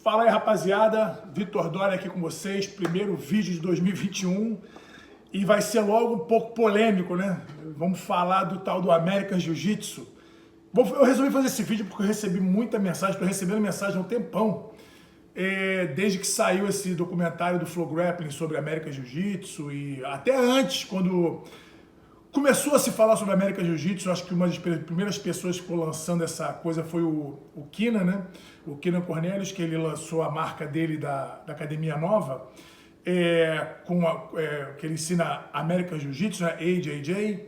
Fala aí, rapaziada, Vitor Doria aqui com vocês, primeiro vídeo de 2021 e vai ser logo um pouco polêmico, né? Vamos falar do tal do American Jiu-Jitsu. Eu resolvi fazer esse vídeo porque eu recebi muita mensagem, estou recebendo mensagem há um tempão, desde que saiu esse documentário do Flow Grappling sobre American Jiu-Jitsu e até antes, quando começou a se falar sobre American Jiu-Jitsu. Acho que uma das primeiras pessoas que ficou lançando essa coisa foi o Kina, né? O Kina Cornelius, que ele lançou a marca dele da Academia Nova, que ele ensina American Jiu-Jitsu, né? AJJ,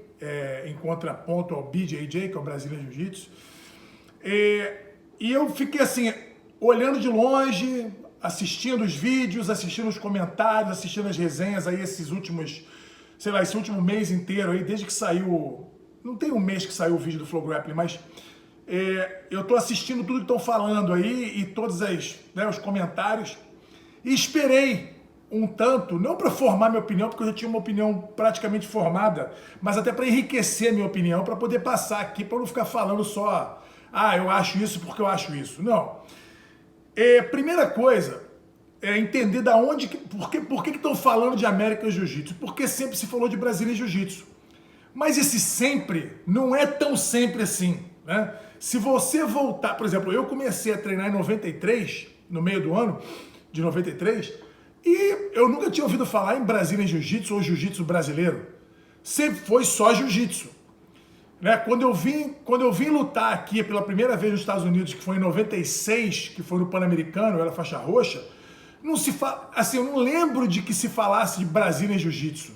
em contraponto ao BJJ, que é o Brazilian Jiu-Jitsu. E eu fiquei assim, olhando de longe, assistindo os vídeos, assistindo os comentários, assistindo as resenhas aí esse último mês inteiro aí, desde que saiu, não tem um mês que saiu o vídeo do Flow Grappling, mas eu tô assistindo tudo que estão falando aí e todos os comentários, e esperei um tanto, não para formar minha opinião, porque eu já tinha uma opinião praticamente formada, mas até para enriquecer a minha opinião, para poder passar aqui, para não ficar falando só, eu acho isso porque eu acho isso. Não. Primeira coisa, entender da onde, por que estão falando de American Jiu-Jitsu, porque sempre se falou de Brazilian Jiu-Jitsu. Mas esse sempre não é tão sempre assim, né? Se você voltar, por exemplo, eu comecei a treinar em 93, no meio do ano de 93, e eu nunca tinha ouvido falar em Brazilian Jiu-Jitsu ou Jiu-Jitsu brasileiro. Sempre foi só Jiu-Jitsu. Né? Quando eu vim lutar aqui pela primeira vez nos Estados Unidos, que foi em 96, que foi no Pan-Americano, eu era faixa roxa, eu não lembro de que se falasse de Brazilian Jiu-Jitsu,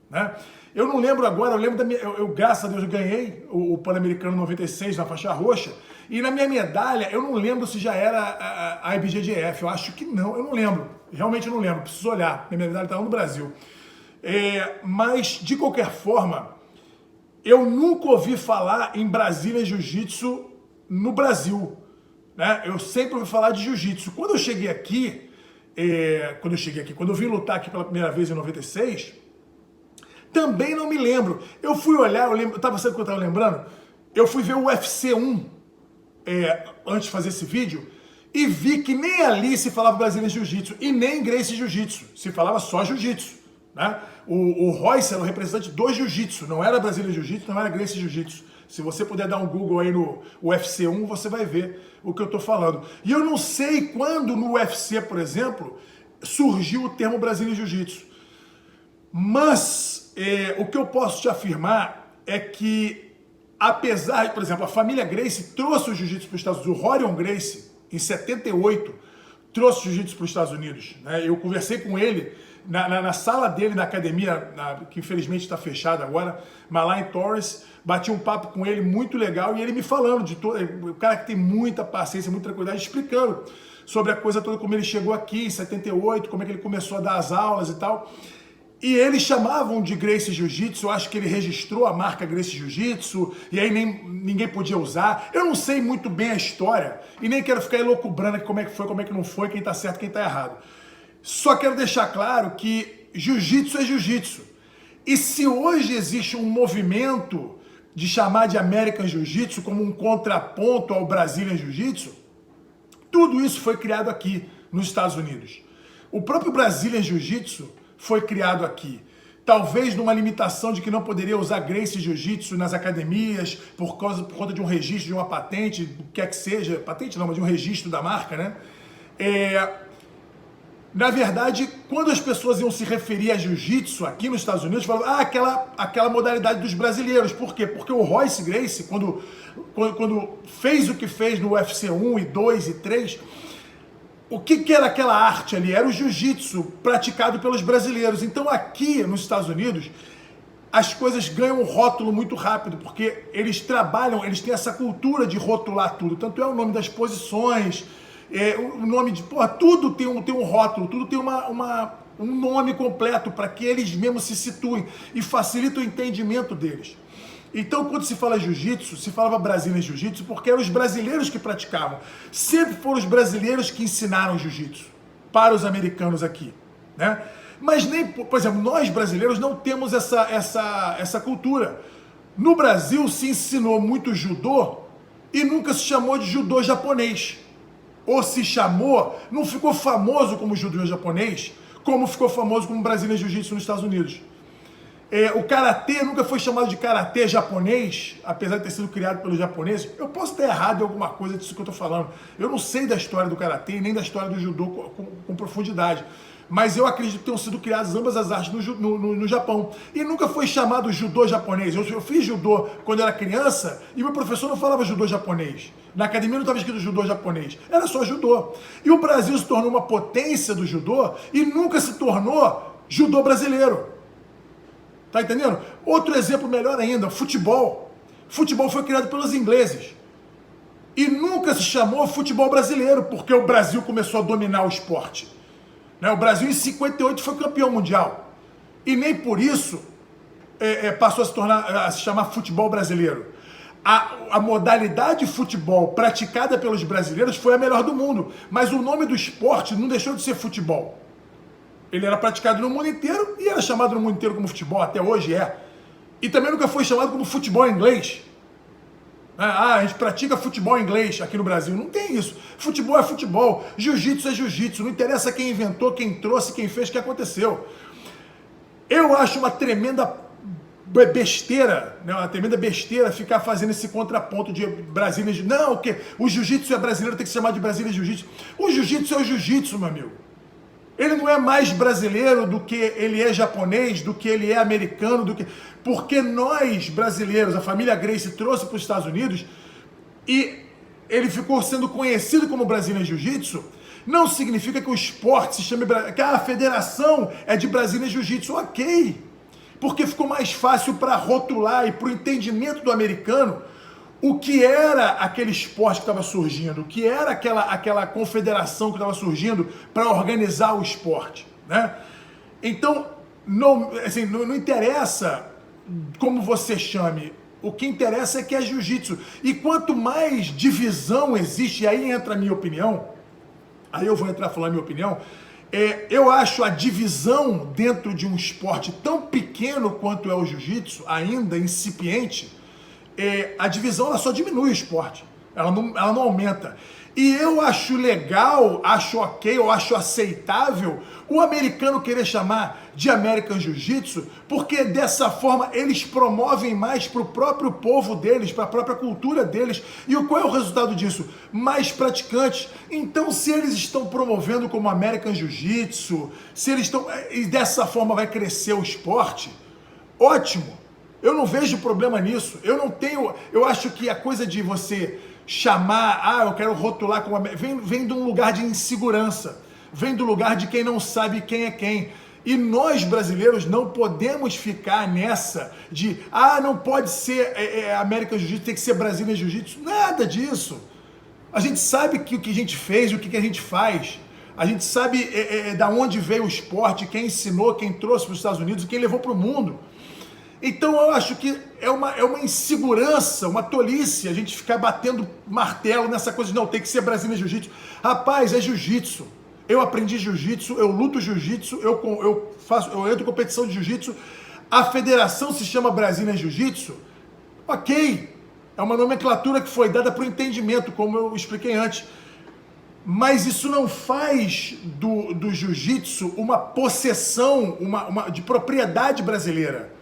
né? Eu não lembro agora, eu lembro graças a Deus, eu ganhei o Pan-Americano 96 na faixa roxa, e na minha medalha, eu não lembro se já era a IBJJF, eu acho que não, eu não lembro, realmente eu não lembro, preciso olhar, minha medalha estava no Brasil. Mas, de qualquer forma, eu nunca ouvi falar em Brazilian Jiu-Jitsu no Brasil, né? Eu sempre ouvi falar de Jiu-Jitsu. Quando eu vim lutar aqui pela primeira vez em 96, também não me lembro. Eu fui olhar, sabe o que eu estava lembrando? Eu fui ver o UFC 1 antes de fazer esse vídeo e vi que nem ali se falava Brazilian Jiu-Jitsu e nem Gracie Jiu-Jitsu, se falava só Jiu-Jitsu, né? O Royce era o representante do Jiu-Jitsu, não era Brazilian Jiu-Jitsu, não era Gracie Jiu-Jitsu. Se você puder dar um Google aí no UFC 1, você vai ver o que eu estou falando. E eu não sei quando no UFC, por exemplo, surgiu o termo Brazilian Jiu-Jitsu. Mas o que eu posso te afirmar é que, apesar de, por exemplo, a família Gracie trouxe o Jiu-Jitsu para os Estados Unidos, o Rorion Gracie, em 78, trouxe o Jiu-Jitsu para os Estados Unidos. Né? Eu conversei com ele na sala dele, na academia, que infelizmente está fechada agora, mas lá em Torres, bati um papo com ele muito legal e ele me falando de todo, o cara que tem muita paciência, muita tranquilidade, explicando sobre a coisa toda, como ele chegou aqui em 78, como é que ele começou a dar as aulas e tal. E eles chamavam de Gracie Jiu-Jitsu, eu acho que ele registrou a marca Gracie Jiu-Jitsu, e aí ninguém podia usar. Eu não sei muito bem a história, e nem quero ficar elocubrando como é que foi, como é que não foi, quem tá certo, quem tá errado. Só quero deixar claro que Jiu-Jitsu é Jiu-Jitsu. E se hoje existe um movimento de chamar de American Jiu-Jitsu como um contraponto ao Brazilian Jiu-Jitsu, tudo isso foi criado aqui nos Estados Unidos. O próprio Brazilian Jiu-Jitsu foi criado aqui. Talvez numa limitação de que não poderia usar Gracie Jiu-Jitsu nas academias por conta de um registro, de uma patente, o que é que seja, patente não, mas de um registro da marca, né? Na verdade, quando as pessoas iam se referir a Jiu-Jitsu aqui nos Estados Unidos, falavam, aquela modalidade dos brasileiros. Por quê? Porque o Royce Gracie, quando fez o que fez no UFC 1 e 2 e 3, o que era aquela arte ali? Era o Jiu-Jitsu praticado pelos brasileiros. Então aqui nos Estados Unidos, as coisas ganham um rótulo muito rápido, porque eles eles têm essa cultura de rotular tudo. Tanto é o nome das posições, o nome de... tudo tem um rótulo, tudo tem um nome completo para que eles mesmos se situem e facilita o entendimento deles. Então, quando se fala Jiu-Jitsu, se falava Brazilian Jiu-Jitsu porque eram os brasileiros que praticavam. Sempre foram os brasileiros que ensinaram Jiu-Jitsu para os americanos aqui, né? Mas nem, por exemplo, nós brasileiros não temos essa cultura. No Brasil se ensinou muito judô e nunca se chamou de judô japonês. ou se chamou, não ficou famoso como judô japonês, como ficou famoso como Brazilian Jiu-Jitsu nos Estados Unidos. O karatê nunca foi chamado de karatê japonês, apesar de ter sido criado pelos japoneses. Eu posso estar errado em alguma coisa disso que eu estou falando. Eu não sei da história do karatê, nem da história do judô com profundidade. Mas eu acredito que tenham sido criadas ambas as artes no Japão. E nunca foi chamado judô japonês. Eu fiz judô quando eu era criança e meu professor não falava judô japonês. Na academia não estava escrito judô japonês. Era só judô. E o Brasil se tornou uma potência do judô e nunca se tornou judô brasileiro. Tá entendendo? Outro exemplo melhor ainda, futebol. Futebol foi criado pelos ingleses. E nunca se chamou futebol brasileiro, porque o Brasil começou a dominar o esporte. O Brasil em 58 foi campeão mundial. E nem por isso passou a se chamar futebol brasileiro. A modalidade de futebol praticada pelos brasileiros foi a melhor do mundo. Mas o nome do esporte não deixou de ser futebol. Ele era praticado no mundo inteiro e era chamado no mundo inteiro como futebol, até hoje é. E também nunca foi chamado como futebol inglês. A gente pratica futebol inglês aqui no Brasil. Não tem isso. Futebol é futebol. Jiu-jitsu é jiu-jitsu. Não interessa quem inventou, quem trouxe, quem fez, o que aconteceu. Eu acho uma tremenda besteira, uma tremenda besteira ficar fazendo esse contraponto de Brasília. Não, que o jiu-jitsu é brasileiro, tem que se chamar de Brasília Jiu-Jitsu. O jiu-jitsu é o jiu-jitsu, meu amigo. Ele não é mais brasileiro do que ele é japonês, do que ele é americano, porque nós, brasileiros, a família Gracie trouxe para os Estados Unidos e ele ficou sendo conhecido como Brazilian Jiu-Jitsu, não significa que o esporte se chame... que a federação é de Brazilian Jiu-Jitsu, ok. Porque ficou mais fácil para rotular e para o entendimento do americano o que era aquele esporte que estava surgindo, o que era aquela confederação que estava surgindo para organizar o esporte, né? Então, não interessa como você chame, o que interessa é que é jiu-jitsu. E quanto mais divisão existe, e aí entra a minha opinião, aí eu vou entrar falando a minha opinião, eu acho a divisão dentro de um esporte tão pequeno quanto é o jiu-jitsu, ainda incipiente, a divisão ela só diminui o esporte, ela não aumenta. E eu acho legal, acho ok, eu acho aceitável o americano querer chamar de American Jiu-Jitsu, porque dessa forma eles promovem mais para o próprio povo deles, para a própria cultura deles. E qual é o resultado disso? Mais praticantes. Então, se eles estão promovendo como American Jiu-Jitsu, se eles estão... e dessa forma vai crescer o esporte, ótimo. Eu não vejo problema nisso. Eu acho que a coisa de você chamar, eu quero rotular como... Vem de um lugar de insegurança. Vem do lugar de quem não sabe quem é quem. E nós, brasileiros, não podemos ficar nessa de, não pode ser American Jiu-Jitsu, tem que ser Brazilian Jiu-Jitsu. Nada disso. A gente sabe que o que a gente fez, o que a gente faz. A gente sabe da onde veio o esporte, quem ensinou, quem trouxe para os Estados Unidos, quem levou para o mundo. Então eu acho que é uma insegurança, uma tolice a gente ficar batendo martelo nessa coisa de não, tem que ser Brazilian Jiu-Jitsu. Rapaz, é jiu-jitsu. Eu aprendi jiu-jitsu, eu luto jiu-jitsu, eu entro em competição de jiu-jitsu. A federação se chama Brazilian Jiu-Jitsu. Ok, é uma nomenclatura que foi dada para o entendimento, como eu expliquei antes. Mas isso não faz do jiu-jitsu uma possessão de propriedade brasileira.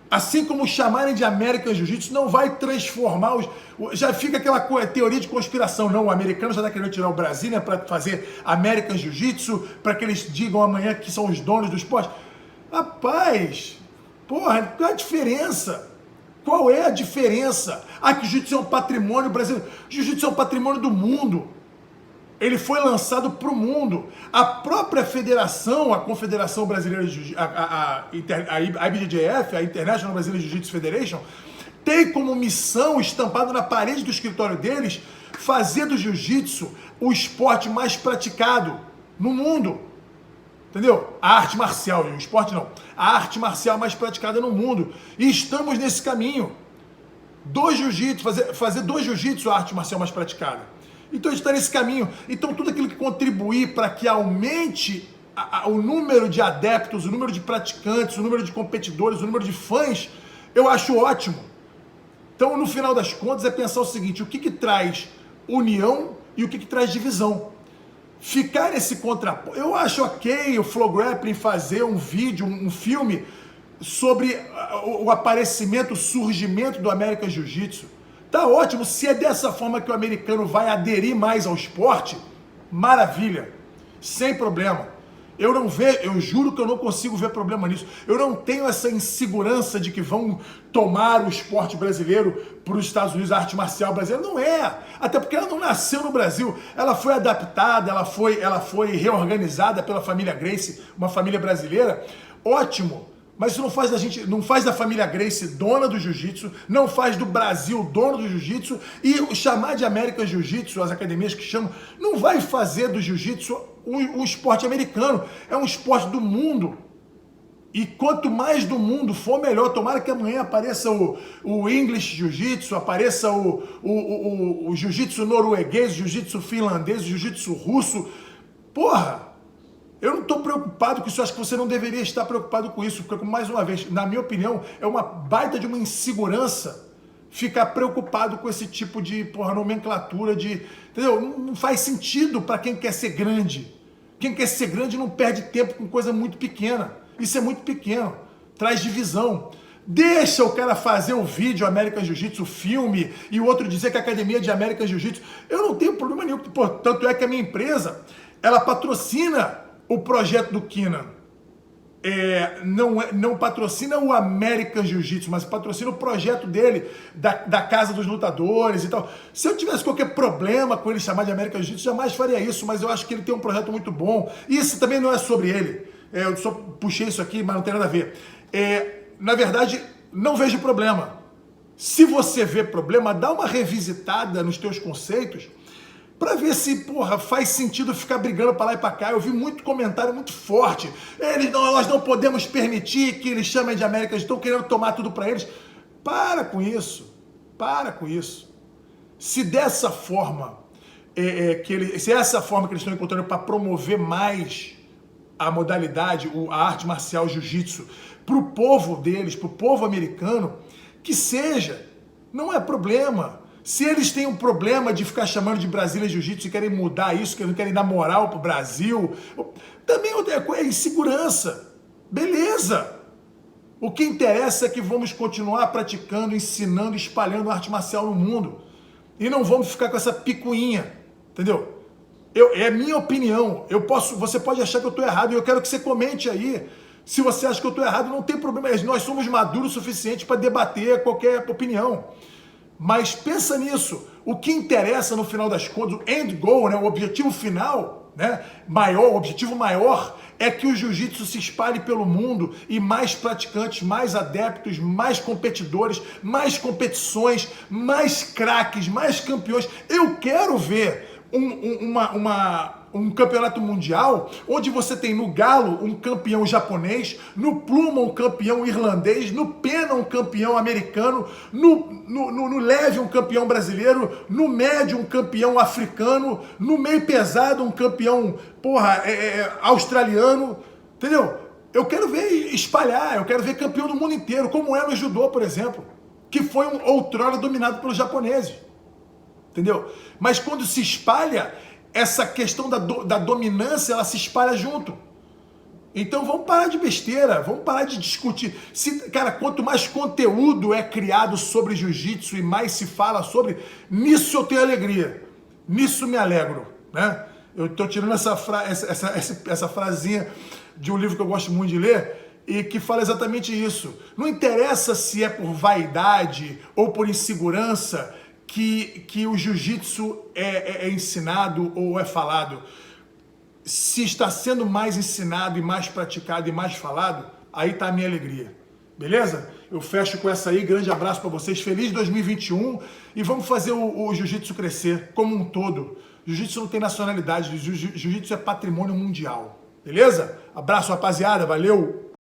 Assim como chamarem de American Jiu-Jitsu não vai transformar já fica aquela teoria de conspiração. Não, o americano já está querendo tirar o Brasília para fazer American Jiu-Jitsu, para que eles digam amanhã que são os donos do esporte. Rapaz, porra, qual é a diferença? Qual é a diferença? Que o Jiu-Jitsu é um patrimônio brasileiro. O Jiu-Jitsu é um patrimônio do mundo. Ele foi lançado para o mundo. A própria federação, a Confederação Brasileira de Jiu-Jitsu, a IBJJF, a International Brazilian Jiu-Jitsu Federation, tem como missão, estampada na parede do escritório deles, fazer do jiu-jitsu o esporte mais praticado no mundo. Entendeu? A arte marcial, o esporte não. A arte marcial mais praticada no mundo. E estamos nesse caminho. Do jiu-jitsu, fazer do jiu-jitsu a arte marcial mais praticada. Então a gente está nesse caminho. Então tudo aquilo que contribuir para que aumente o número de adeptos, o número de praticantes, o número de competidores, o número de fãs, eu acho ótimo. Então no final das contas é pensar o seguinte, o que traz união e o que traz divisão. Ficar nesse contraponto... Eu acho ok o Flow Grappling fazer um vídeo, um filme sobre o aparecimento, o surgimento do American Jiu-Jitsu. Tá ótimo, se é dessa forma que o americano vai aderir mais ao esporte, maravilha, sem problema. Eu juro que eu não consigo ver problema nisso. Eu não tenho essa insegurança de que vão tomar o esporte brasileiro para os Estados Unidos, a arte marcial brasileira. Não é. Até porque ela não nasceu no Brasil. Ela foi adaptada, ela foi reorganizada pela família Gracie, uma família brasileira. Ótimo. Mas isso não faz da família Gracie dona do jiu-jitsu, não faz do Brasil dono do jiu-jitsu, e chamar de American Jiu-Jitsu, as academias que chamam, não vai fazer do jiu-jitsu um esporte americano, é um esporte do mundo. E quanto mais do mundo for, melhor. Tomara que amanhã apareça o English Jiu-Jitsu, apareça o Jiu-Jitsu norueguês, o Jiu-Jitsu finlandês, o Jiu-Jitsu russo. Porra! Eu não estou preocupado com isso, acho que você não deveria estar preocupado com isso, porque, mais uma vez, na minha opinião, é uma baita de uma insegurança ficar preocupado com esse tipo de nomenclatura de... Entendeu? Não faz sentido para quem quer ser grande. Quem quer ser grande não perde tempo com coisa muito pequena. Isso é muito pequeno, traz divisão. Deixa o cara fazer o vídeo American Jiu-Jitsu, o filme, e o outro dizer que a academia é de American Jiu-Jitsu. Eu não tenho problema nenhum, tanto é que a minha empresa, ela patrocina o projeto do Keenan. Não patrocina o American Jiu-Jitsu, mas patrocina o projeto dele, da Casa dos Lutadores e tal. Se eu tivesse qualquer problema com ele chamar de American Jiu-Jitsu, jamais faria isso, mas eu acho que ele tem um projeto muito bom. Isso também não é sobre ele. Eu só puxei isso aqui, mas não tem nada a ver. Na verdade, não vejo problema. Se você vê problema, dá uma revisitada nos teus conceitos, para ver se, faz sentido ficar brigando para lá e para cá. Eu vi muito comentário muito forte. Nós não podemos permitir que eles chamem de América, eles estão querendo tomar tudo para eles. Para com isso. Para com isso. Se dessa forma, se é essa forma que eles estão encontrando para promover mais a modalidade, a arte marcial jiu-jitsu, para o povo deles, para o povo americano, que seja. Não é problema. Se eles têm um problema de ficar chamando de Brasília Jiu-Jitsu e querem mudar isso, que não querem dar moral pro Brasil, também é insegurança. Beleza. O que interessa é que vamos continuar praticando, ensinando, espalhando arte marcial no mundo. E não vamos ficar com essa picuinha, entendeu? É minha opinião. Você pode achar que eu estou errado e eu quero que você comente aí. Se você acha que eu estou errado, não tem problema. Nós somos maduros o suficiente para debater qualquer opinião. Mas pensa nisso, o que interessa no final das contas, o end goal, né, o objetivo final, né, o objetivo maior é que o jiu-jitsu se espalhe pelo mundo e mais praticantes, mais adeptos, mais competidores, mais competições, mais craques, mais campeões. Eu quero ver um campeonato mundial onde você tem no galo um campeão japonês, no pluma um campeão irlandês, no pena um campeão americano, no leve um campeão brasileiro, no médio um campeão africano, no meio pesado um campeão, australiano, entendeu? Eu quero ver espalhar, eu quero ver campeão do mundo inteiro, como é no judô, por exemplo, que foi outrora dominado pelos japoneses, entendeu? Mas quando se espalha, essa questão da dominância, ela se espalha junto. Então vamos parar de besteira, vamos parar de discutir. Cara, quanto mais conteúdo é criado sobre jiu-jitsu e mais se fala sobre, nisso eu tenho alegria. Nisso me alegro, né? Eu estou tirando essa frasinha de um livro que eu gosto muito de ler e que fala exatamente isso. Não interessa se é por vaidade ou por insegurança que o jiu-jitsu é ensinado ou é falado. Se está sendo mais ensinado e mais praticado e mais falado, aí está a minha alegria. Beleza? Eu fecho com essa aí. Grande abraço para vocês. Feliz 2021 e vamos fazer o jiu-jitsu crescer como um todo. Jiu-jitsu não tem nacionalidade. Jiu-jitsu é patrimônio mundial. Beleza? Abraço, rapaziada. Valeu!